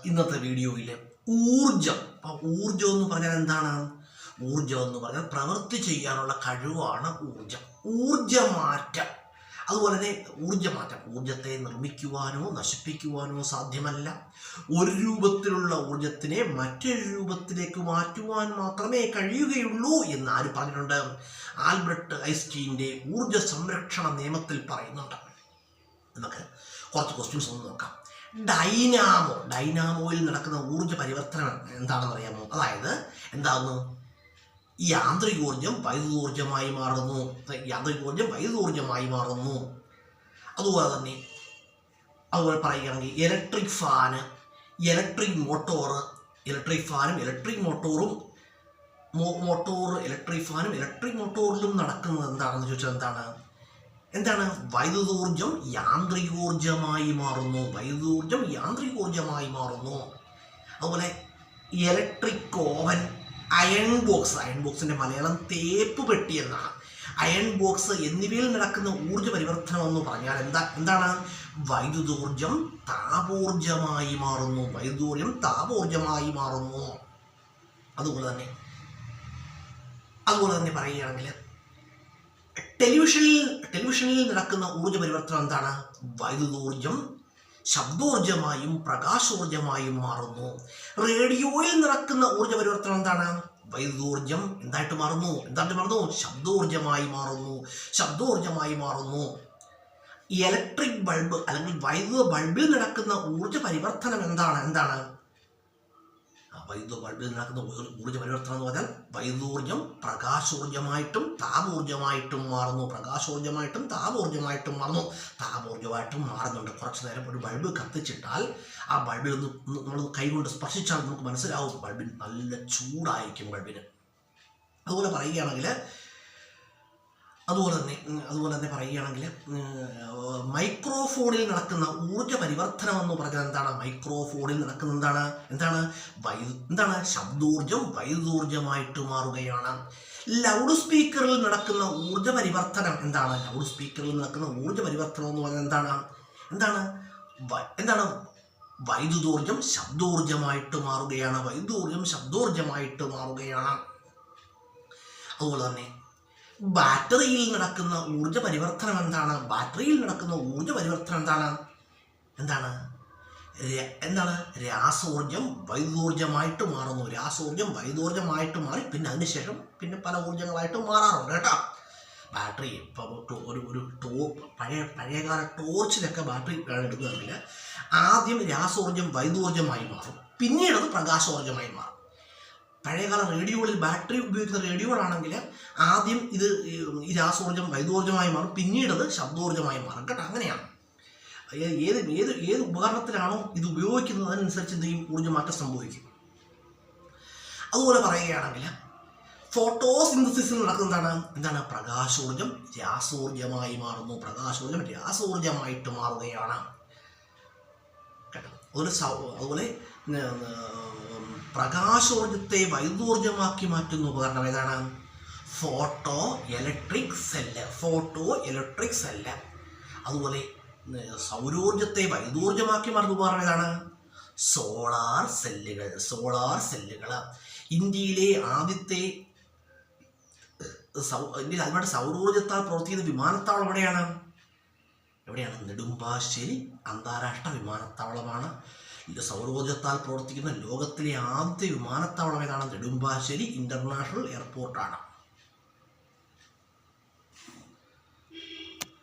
ഇന്നത്തെ വീഡിയോയിൽ ഊർജം. ഊർജം എന്ന് പറഞ്ഞാൽ എന്താണ്? ഊർജം എന്ന് പറഞ്ഞാൽ പ്രവൃത്തി ചെയ്യാനുള്ള കഴിവാണ് ഊർജം. ഊർജമാറ്റം, അതുപോലെ തന്നെ ഊർജത്തെ നിർമ്മിക്കുവാനോ നശിപ്പിക്കുവാനോ സാധ്യമല്ല. ഒരു രൂപത്തിലുള്ള ഊർജത്തിനെ മറ്റൊരു രൂപത്തിലേക്ക് മാറ്റുവാൻ മാത്രമേ കഴിയുകയുള്ളൂ എന്ന് ആര് പറഞ്ഞിട്ടുണ്ട്? ആൽബർട്ട് ഐൻസ്റ്റീൻ്റെ ഊർജ സംരക്ഷണ നിയമത്തിൽ പറയുന്നുണ്ട്. നമുക്ക് കുറച്ച് ക്വസ്റ്റ്യൻസ് ഒന്ന് നോക്കാം. ഡൈനാമോയിൽ നടക്കുന്ന ഊർജ പരിവർത്തനം എന്താണെന്ന് അറിയാമോ? അതായത് എന്താകുന്നു? യാന്ത്രികോർജം വൈദ്യുതോർജമായി മാറുന്നു. അതുപോലെ പറയുകയാണെങ്കിൽ ഇലക്ട്രിക് ഫാനും ഇലക്ട്രിക് മോട്ടോറിലും നടക്കുന്നത് എന്താണെന്ന് ചോദിച്ചാൽ എന്താണ്? വൈദ്യുതോർജം യാന്ത്രികോർജമായി മാറുന്നു. അതുപോലെ ഇലക്ട്രിക് ഓവൻ, അയൺ ബോക്സിന്റെ മലയാളം തേപ്പ് പെട്ടി എന്നാണ്. അയൺ ബോക്സ് എന്നിവയിൽ നടക്കുന്ന ഊർജ പരിവർത്തനം എന്ന് പറഞ്ഞാൽ എന്താണ്? വൈദ്യുതോർജം താപോർജമായി മാറുന്നു. അതുപോലെ തന്നെ പറയുകയാണെങ്കിൽ ടെലിവിഷനിൽ നടക്കുന്ന ഊർജ പരിവർത്തനം എന്താണ്? വൈദ്യുതോർജം ശബ്ദോർജമായും പ്രകാശോർജമായും മാറുന്നു. റേഡിയോയിൽ നടക്കുന്ന ഊർജ പരിവർത്തനം എന്താണ്? വൈദ്യുതോർജം എന്തായിട്ട് മാറുന്നു? ശബ്ദോർജമായി മാറുന്നു. ഇലക്ട്രിക് ബൾബ് അല്ലെങ്കിൽ വൈദ്യുത ബൾബിൽ നടക്കുന്ന ഊർജ പരിവർത്തനം എന്താണ്? വൈദ്യുത ബൾബിൽ നടക്കുന്ന ഊർജ പരിവർത്തനം എന്ന് പറഞ്ഞാൽ വൈദ്യുതോർജം പ്രകാശോർജമായിട്ടും താപോർജമായിട്ടും മാറുന്നുണ്ട്. കുറച്ചു നേരം ഒരു ബൾബ് കത്തിച്ചിട്ടാൽ ആ ബൾബിൽ നമ്മൾ കൈകൊണ്ട് സ്പർശിച്ചാൽ നമുക്ക് മനസ്സിലാവും ബൾബിന് നല്ല ചൂടായിരിക്കും ബൾബിന്. അതുപോലെ തന്നെ പറയുകയാണെങ്കിൽ മൈക്രോഫോണിൽ നടക്കുന്ന ഊർജ പരിവർത്തനം എന്ന് പറഞ്ഞാൽ എന്താണ്? മൈക്രോഫോണിൽ നടക്കുന്ന എന്താണ്? ശബ്ദോർജം വൈദ്യുതോർജമായിട്ട് മാറുകയാണ്. ലൗഡ് സ്പീക്കറിൽ നടക്കുന്ന ഊർജ പരിവർത്തനം എന്താണ്? എന്ന് പറഞ്ഞാൽ എന്താണ്? വൈദ്യുതോർജം ശബ്ദോർജമായിട്ട് മാറുകയാണ്. അതുപോലെ തന്നെ ബാറ്ററിയിൽ നടക്കുന്ന ഊർജ പരിവർത്തനം എന്താണ്? രാസോർജം വൈദ്യുതോർജമായിട്ട് മാറി പിന്നെ അതിനുശേഷം പല ഊർജങ്ങളായിട്ട് മാറാറുണ്ട് കേട്ടോ. ബാറ്ററി ഇപ്പോൾ പഴയകാല ടോർച്ചിലൊക്കെ ബാറ്ററി എടുക്കുകയാണെങ്കിൽ ആദ്യം രാസോർജം വൈദ്യുതോർജമായി മാറും, പിന്നീട് അത് പ്രകാശോർജമായി മാറും. പഴയകാല റേഡിയോകളിൽ ബാറ്ററി ഉപയോഗിക്കുന്ന റേഡിയോകളാണെങ്കിൽ ആദ്യം ഈ രാസോർജം വൈദ്യുതോർജമായി മാറും, പിന്നീട് അത് ശബ്ദോർജമായി മാറും കേട്ടോ. അങ്ങനെയാണ്. ഏത് ഉപകരണത്തിലാണോ ഇത് ഉപയോഗിക്കുന്നത് അതിനനുസരിച്ച് എന്തെങ്കിലും ഊർജ്ജമാറ്റം സംഭവിക്കും. അതുപോലെ പറയുകയാണെങ്കിൽ ഫോട്ടോസിന്തസിസിൽ നടക്കുന്നത് എന്താണ്? പ്രകാശോർജം രാസോർജമായി മാറുന്നു. രാസോർജമായിട്ട് മാറുകയാണ് കേട്ടോ. അതുപോലെ പ്രകാശോർജത്തെ വൈദ്യുതോർജമാക്കി മാറ്റുന്ന ഉപകരണം ഏതാണ്? Photo electric cell. അതുപോലെ സൗരോർജത്തെ വൈദ്യുതോർജമാക്കി മാറ്റുന്ന ഉപകരണം ഏതാണ്? സോളാർ സെല്ലുകൾ. ഇന്ത്യയിലെ ആദ്യത്തെ സൗരോർജത്താൽ പ്രവർത്തിക്കുന്ന വിമാനത്താവളം എവിടെയാണ്? നെടുമ്പാശ്ശേരി അന്താരാഷ്ട്ര വിമാനത്താവളമാണ്. സൗരോർജത്താൽ പ്രവർത്തിക്കുന്ന ലോകത്തിലെ ആദ്യത്തെ വിമാനത്താവളം ഏതാണ്? നെടുമ്പാശ്ശേരി ഇന്റർനാഷണൽ എയർപോർട്ടാണ്.